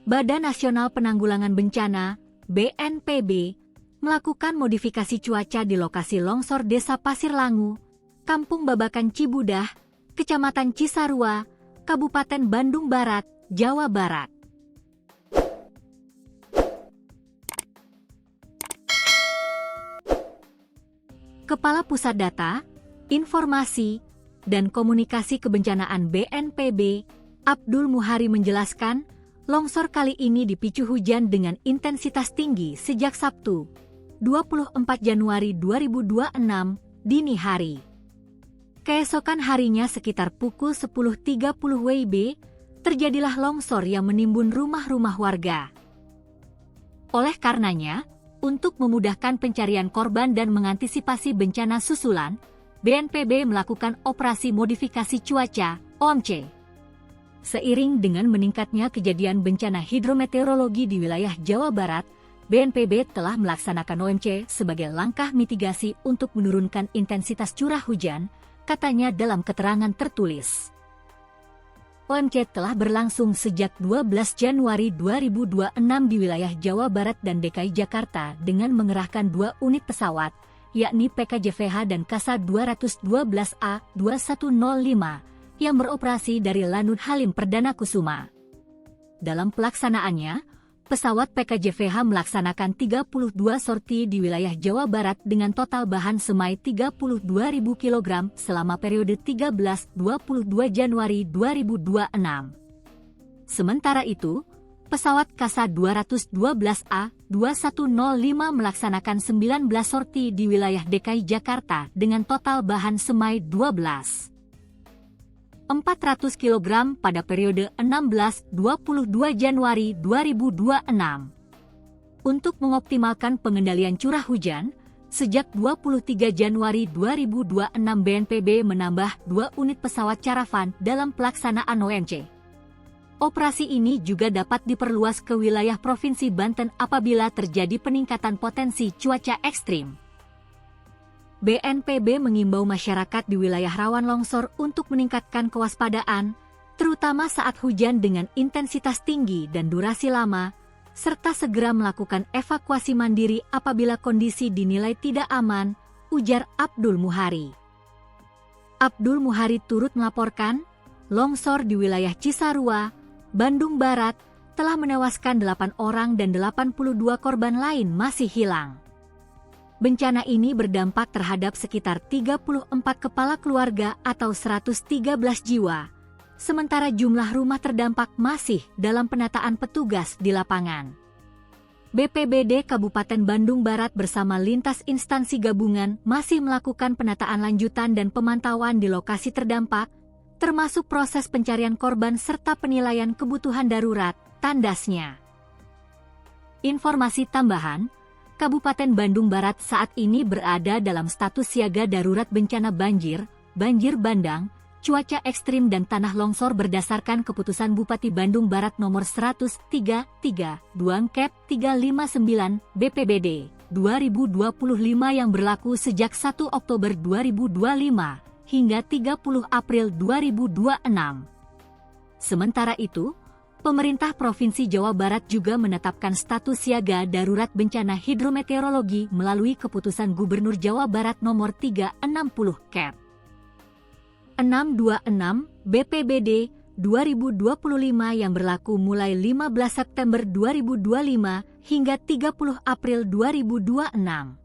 Badan Nasional Penanggulangan Bencana (BNPB) melakukan modifikasi cuaca di lokasi longsor Desa Pasir Langu, Kampung Babakan Cibudah, Kecamatan Cisarua, Kabupaten Bandung Barat, Jawa Barat. Kepala Pusat Data, Informasi, dan Komunikasi Kebencanaan BNPB, Abdul Muhari menjelaskan, longsor kali ini dipicu hujan dengan intensitas tinggi sejak Sabtu, 24 Januari 2026, dini hari. Keesokan harinya sekitar pukul 10.30 WIB, terjadilah longsor yang menimbun rumah-rumah warga. Oleh karenanya, untuk memudahkan pencarian korban dan mengantisipasi bencana susulan, BNPB melakukan operasi modifikasi cuaca, OMC. Seiring dengan meningkatnya kejadian bencana hidrometeorologi di wilayah Jawa Barat, BNPB telah melaksanakan OMC sebagai langkah mitigasi untuk menurunkan intensitas curah hujan, katanya dalam keterangan tertulis. OMC telah berlangsung sejak 12 Januari 2026 di wilayah Jawa Barat dan DKI Jakarta dengan mengerahkan 2 unit pesawat, yakni PKJVH dan Kasa 212A-2105, yang beroperasi dari Lanut Halim Perdana Kusuma. Dalam pelaksanaannya, pesawat PKJVH melaksanakan 32 sorti di wilayah Jawa Barat dengan total bahan semai 32.000 kg selama periode 13-22 Januari 2026. Sementara itu, pesawat Kasa 212A-2105 melaksanakan 19 sorti di wilayah DKI Jakarta dengan total bahan semai 400 kg pada periode 16-22 Januari 2026. Untuk mengoptimalkan pengendalian curah hujan, sejak 23 Januari 2026 BNPB menambah 2 unit pesawat Caravan dalam pelaksanaan OMC. Operasi ini juga dapat diperluas ke wilayah Provinsi Banten apabila terjadi peningkatan potensi cuaca ekstrim. BNPB mengimbau masyarakat di wilayah rawan longsor untuk meningkatkan kewaspadaan, terutama saat hujan dengan intensitas tinggi dan durasi lama, serta segera melakukan evakuasi mandiri apabila kondisi dinilai tidak aman, ujar Abdul Muhari. Abdul Muhari turut melaporkan, longsor di wilayah Cisarua, Bandung Barat, telah menewaskan 8 orang dan 82 korban lain masih hilang. Bencana ini berdampak terhadap sekitar 34 kepala keluarga atau 113 jiwa, sementara jumlah rumah terdampak masih dalam penataan petugas di lapangan. BPBD Kabupaten Bandung Barat bersama lintas instansi gabungan masih melakukan penataan lanjutan dan pemantauan di lokasi terdampak, termasuk proses pencarian korban serta penilaian kebutuhan darurat, tandasnya. Informasi tambahan, Kabupaten Bandung Barat saat ini berada dalam status siaga darurat bencana banjir, banjir bandang, cuaca ekstrim dan tanah longsor berdasarkan keputusan Bupati Bandung Barat nomor 133, 2/359 BPBD 2025 yang berlaku sejak 1 Oktober 2025 hingga 30 April 2026. Sementara itu, Pemerintah Provinsi Jawa Barat juga menetapkan status siaga darurat bencana hidrometeorologi melalui keputusan Gubernur Jawa Barat nomor 360 Kep. 626 BPBD 2025 yang berlaku mulai 15 September 2025 hingga 30 April 2026.